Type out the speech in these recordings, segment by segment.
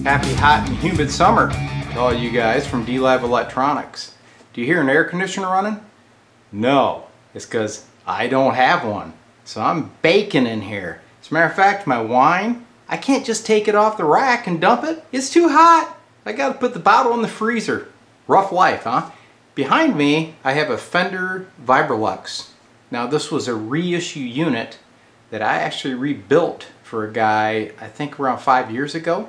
Happy hot and humid summer to all you guys from D-Lab Electronics. Do you hear an air conditioner running? No, it's because I don't have one. So I'm baking in here. As a matter of fact, my wine, I can't just take it off the rack and dump it. It's too hot. I gotta put the bottle in the freezer. Rough life, huh? Behind me, I have a Fender Vibrolux. Now this was a reissue unit that I actually rebuilt for a guy, I think around 5 years ago.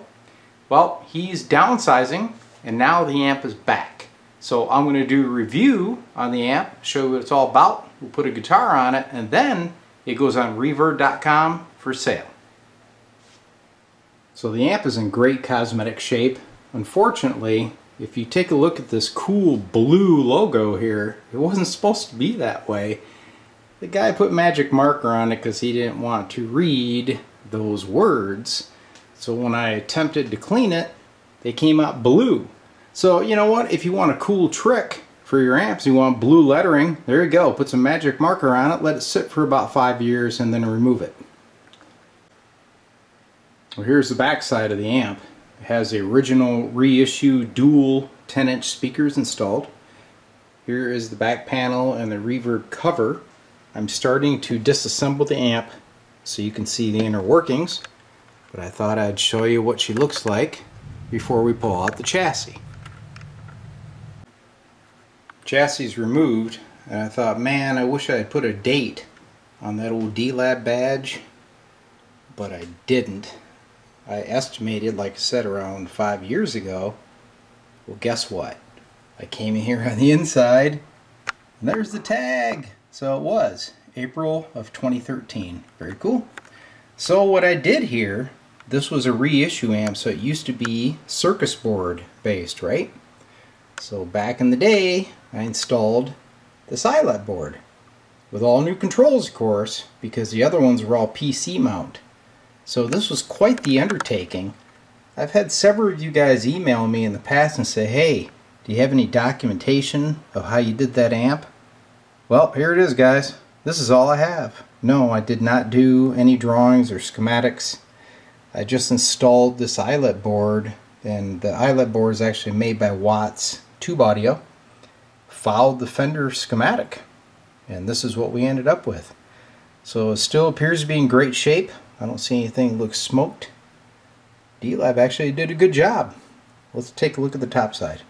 Well, he's downsizing and now the amp is back. So I'm going to do a review on the amp, show you what it's all about. We'll put a guitar on it and then it goes on reverb.com for sale. So the amp is in great cosmetic shape. Unfortunately, if you take a look at this cool blue logo here, it wasn't supposed to be that way. The guy put magic marker on it because he didn't want to read those words. So when I attempted to clean it, they came out blue. So you know what, if you want a cool trick for your amps, you want blue lettering, there you go. Put some magic marker on it, let it sit for about 5 years and then remove it. Well, here's the back side of the amp. It has the original reissue dual 10-inch speakers installed. Here is the back panel and the reverb cover. I'm starting to disassemble the amp so you can see the inner workings, but I thought I'd show you what she looks like before we pull out the chassis. Chassis is removed, and I thought, man, I wish I had put a date on that old D-Lab badge, but I didn't. I estimated, like I said, around 5 years ago. Well, guess what? I came in here on the inside, and there's the tag. So it was April of 2013. Very cool. So what I did here, this was a reissue amp, so it used to be circus board based, right? So back in the day, I installed this eyelet board with all new controls, of course, because the other ones were all PC mount. So this was quite the undertaking. I've had several of you guys email me in the past and say, hey, do you have any documentation of how you did that amp? Well, here it is, guys. This is all I have. No, I did not do any drawings or schematics. I just installed this eyelet board, and the eyelet board is actually made by Watts Tube Audio. Followed the Fender schematic, and this is what we ended up with. So it still appears to be in great shape. I don't see anything that looks smoked. D-Lab actually did a good job. Let's take a look at the top side.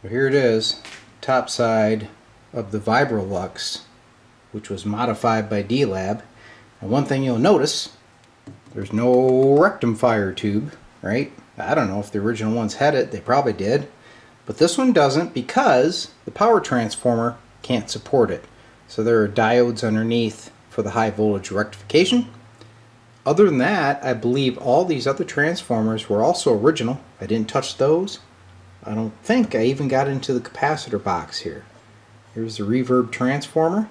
Well, here it is. Top side of the Vibrolux, which was modified by D-Lab. And one thing you'll notice, there's no rectum fire tube, right? I don't know if the original ones had it, they probably did, but this one doesn't because the power transformer can't support it. So there are diodes underneath for the high voltage rectification. Other than that, I believe all these other transformers were also original. I didn't touch those. I don't think I even got into the capacitor box here. Here's the Reverb Transformer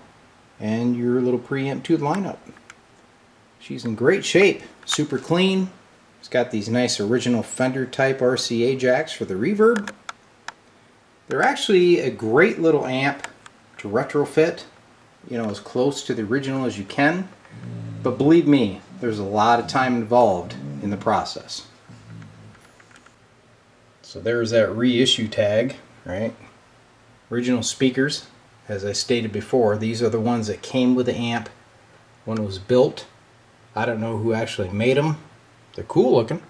and your little preamp tube lineup. She's in great shape, super clean. It's got these nice original Fender type RCA jacks for the reverb. They're actually a great little amp to retrofit, you know, as close to the original as you can. But believe me, there's a lot of time involved in the process. So there's that reissue tag, right? Original speakers, as I stated before, these are the ones that came with the amp when it was built. I don't know who actually made them. They're cool looking.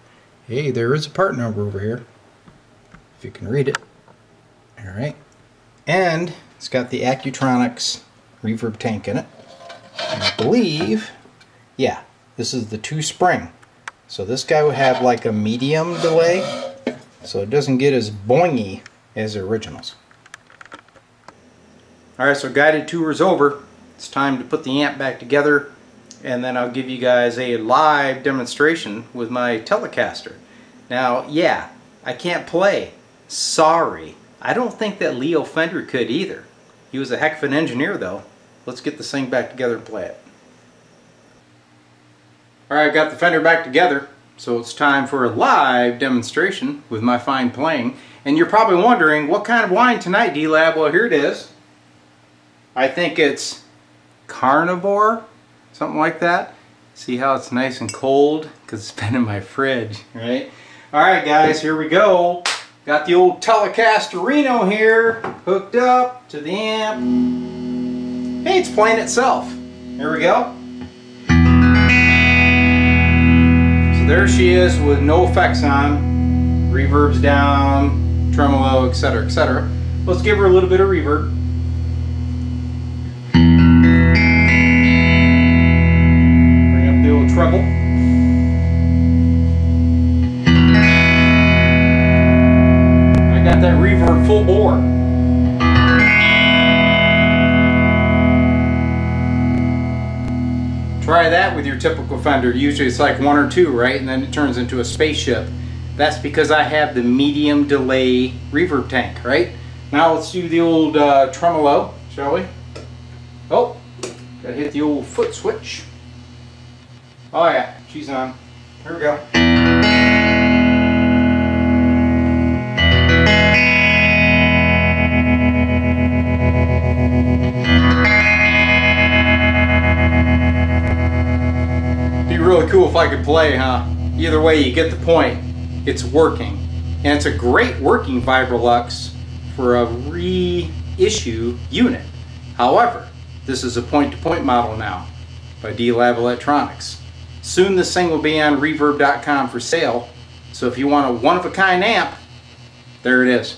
Hey, there is a part number over here, if you can read it. Alright. And it's got the Accutronics reverb tank in it. And I believe, yeah, this is the 2-spring. So this guy would have like a medium delay, so it doesn't get as boingy as the originals. Alright, so guided tour is over. It's time to put the amp back together, and then I'll give you guys a live demonstration with my Telecaster. Now, yeah, I can't play. Sorry. I don't think that Leo Fender could either. He was a heck of an engineer though. Let's get this thing back together and play it. Alright, I got the Fender back together. So it's time for a live demonstration with my fine playing. And you're probably wondering, what kind of wine tonight, D-Lab? Well, here it is. I think it's Carnivore, something like that. See how it's nice and cold? Because it's been in my fridge, right? Alright guys, here we go. Got the old Telecaster Reno here, hooked up to the amp. Hey, it's playing itself. Here we go. So there she is with no effects on. Reverb's down, tremolo, etc., etc. Let's give her a little bit of reverb. Treble. I got that reverb full bore. Try that with your typical Fender. Usually it's like 1 or 2, right? And then it turns into a spaceship. That's because I have the medium delay reverb tank, right? Now let's do the old tremolo, shall we? Oh, gotta hit the old foot switch. Oh yeah, she's on. Here we go. Be really cool if I could play, huh? Either way, you get the point. It's working. And it's a great working Vibrolux for a reissue unit. However, this is a point-to-point model now by D-Lab Electronics. Soon this thing will be on reverb.com for sale, so if you want a one-of-a-kind amp, there it is.